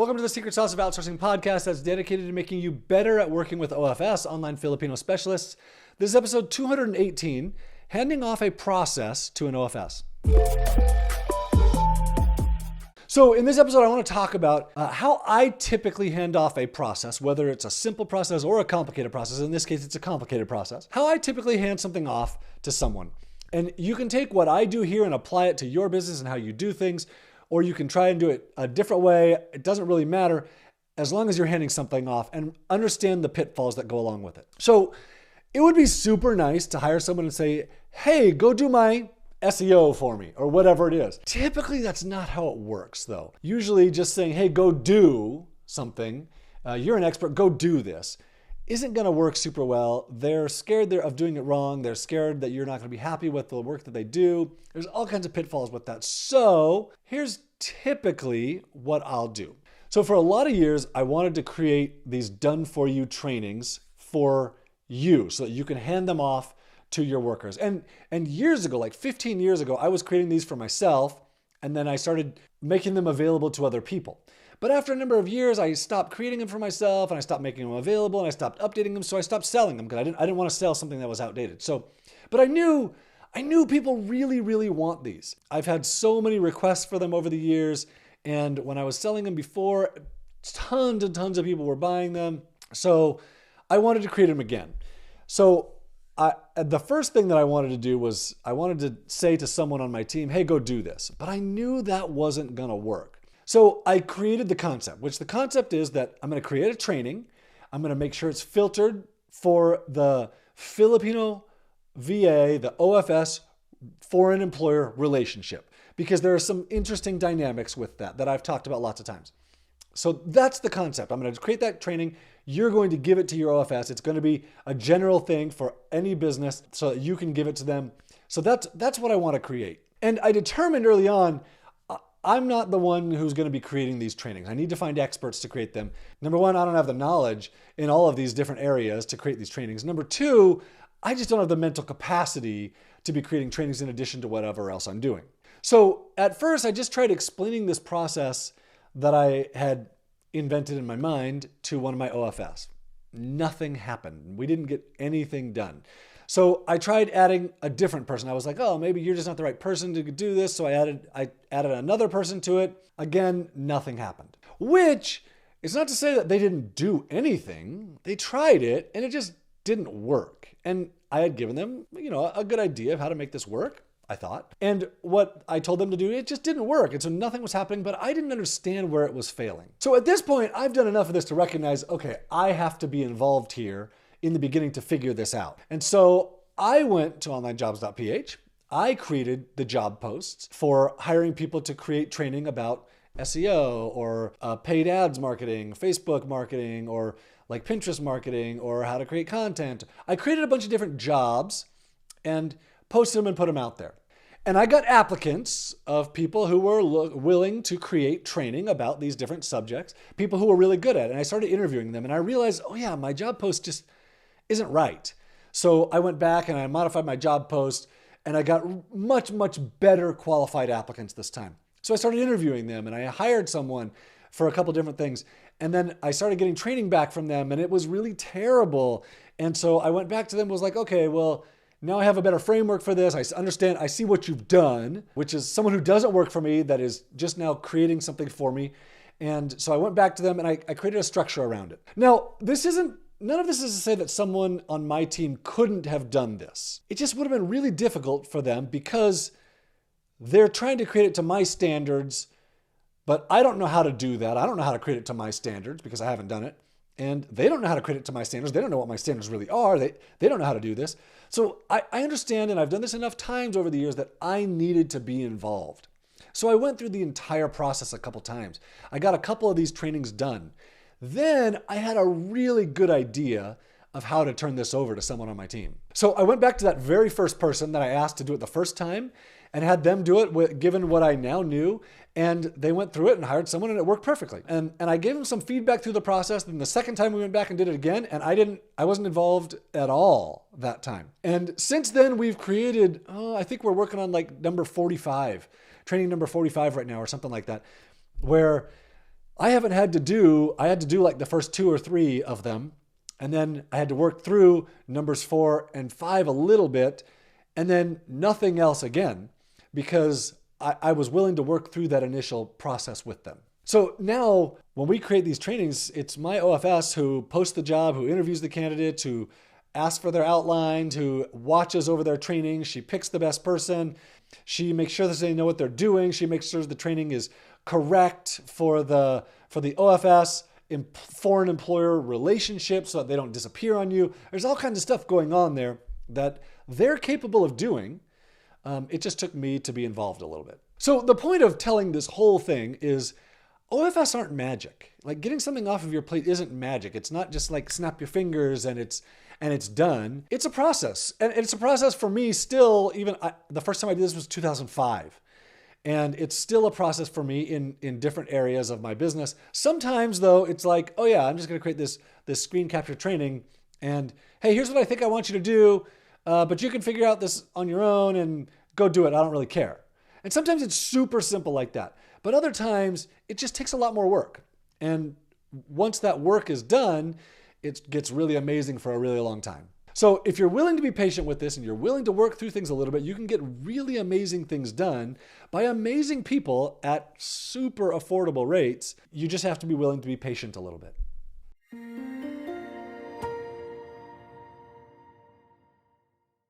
Welcome to the Secret Sauce of Outsourcing podcast that's dedicated to making you better at working with OFS, online Filipino specialists. This is episode 218, handing off a process to an OFS. So in this episode, I want to talk about how I typically hand off a process, whether it's a simple process or a complicated process. In this case, it's a complicated process. How I typically hand something off to someone. And you can take what I do here and apply it to your business and how you do things, or you can try and do it a different way. It doesn't really matter as long as you're handing something off and understand the pitfalls that go along with it. So it would be super nice to hire someone and say, hey, go do my SEO for me, or whatever it is. Typically, that's not how it works, though. Usually just saying, hey, go do something. You're an expert, go do this, isn't going to work super well. They're scared of doing it wrong. They're scared that you're not going to be happy with the work that they do. There's all kinds of pitfalls with that. So here's typically what I'll do. So for a lot of years, I wanted to create these done-for-you trainings for you so that you can hand them off to your workers. And years ago, like 15 years ago, I was creating these for myself, and then I started making them available to other people. But after a number of years, I stopped creating them for myself, and I stopped making them available, and I stopped updating them, so I stopped selling them because I didn't want to sell something that was outdated. But I knew people really, really want these. I've had so many requests for them over the years, and when I was selling them before, tons and tons of people were buying them. So I wanted to create them again. So the first thing that I wanted to do was I wanted to say to someone on my team, hey, go do this. But I knew that wasn't going to work. So I created the concept, which the concept is that I'm going to create a training. I'm going to make sure it's filtered for the Filipino VA, the OFS, foreign employer relationship, because there are some interesting dynamics with that I've talked about lots of times. So that's the concept. I'm going to create that training. You're going to give it to your OFS. It's going to be a general thing for any business so that you can give it to them. So that's what I want to create. And I determined early on, I'm not the one who's going to be creating these trainings. I need to find experts to create them. Number one, I don't have the knowledge in all of these different areas to create these trainings. Number two, I just don't have the mental capacity to be creating trainings in addition to whatever else I'm doing. So at first, I just tried explaining this process that I had invented in my mind to one of my OFS. Nothing happened. We didn't get anything done. So I tried adding a different person. I was like, oh, maybe you're just not the right person to do this. So I added another person to it. Again, nothing happened. Which is not to say that they didn't do anything. They tried it and it just didn't work. And I had given them, a good idea of how to make this work, I thought. And what I told them to do, it just didn't work. And so nothing was happening, but I didn't understand where it was failing. So at this point, I've done enough of this to recognize, okay, I have to be involved here in the beginning to figure this out. And so I went to Onlinejobs.ph. I created the job posts for hiring people to create training about SEO or paid ads marketing, Facebook marketing, or like Pinterest marketing, or how to create content. I created a bunch of different jobs and posted them and put them out there. And I got applicants of people who were willing to create training about these different subjects, people who were really good at it. And I started interviewing them and I realized, oh yeah, my job post just isn't right. So I went back and I modified my job post and I got much, much better qualified applicants this time. So I started interviewing them and I hired someone for a couple different things. And then I started getting training back from them and it was really terrible. And so I went back to them and was like, okay, well, now I have a better framework for this. I understand, I see what you've done, which is someone who doesn't work for me that is just now creating something for me. And so I went back to them and I created a structure around it. Now, none of this is to say that someone on my team couldn't have done this. It just would have been really difficult for them because they're trying to create it to my standards, but I don't know how to do that. I don't know how to create it to my standards because I haven't done it. And they don't know how to create it to my standards. They don't know what my standards really are. They don't know how to do this. So I understand, and I've done this enough times over the years that I needed to be involved. So I went through the entire process a couple times. I got a couple of these trainings done. Then I had a really good idea of how to turn this over to someone on my team. So I went back to that very first person that I asked to do it the first time and had them do it given what I now knew. And they went through it and hired someone and it worked perfectly. And I gave them some feedback through the process. Then the second time we went back and did it again, and I wasn't involved at all that time. And since then we've created, I think we're working on like number 45, training number 45 right now or something like that, where I had to do like the first 2 or 3 of them. And then I had to work through numbers 4 and 5 a little bit, and then nothing else again, because I was willing to work through that initial process with them. So now when we create these trainings, it's my OFS who posts the job, who interviews the candidates, who asks for their outlines, who watches over their training. She picks the best person. She makes sure that they know what they're doing. She makes sure the training is correct for the OFS foreign employer relationship so that they don't disappear on you. There's all kinds of stuff going on there that they're capable of doing. It just took me to be involved a little bit. So the point of telling this whole thing is OFS aren't magic. Like getting something off of your plate isn't magic. It's not just like snap your fingers and it's done. It's a process. And it's a process for me still, the first time I did this was 2005. And it's still a process for me in different areas of my business. Sometimes though, it's like, oh yeah, I'm just gonna create this screen capture training and hey, here's what I think I want you to do, but you can figure out this on your own and go do it. I don't really care. And sometimes it's super simple like that. But other times it just takes a lot more work. And once that work is done, it gets really amazing for a really long time. So if you're willing to be patient with this and you're willing to work through things a little bit, you can get really amazing things done by amazing people at super affordable rates. You just have to be willing to be patient a little bit.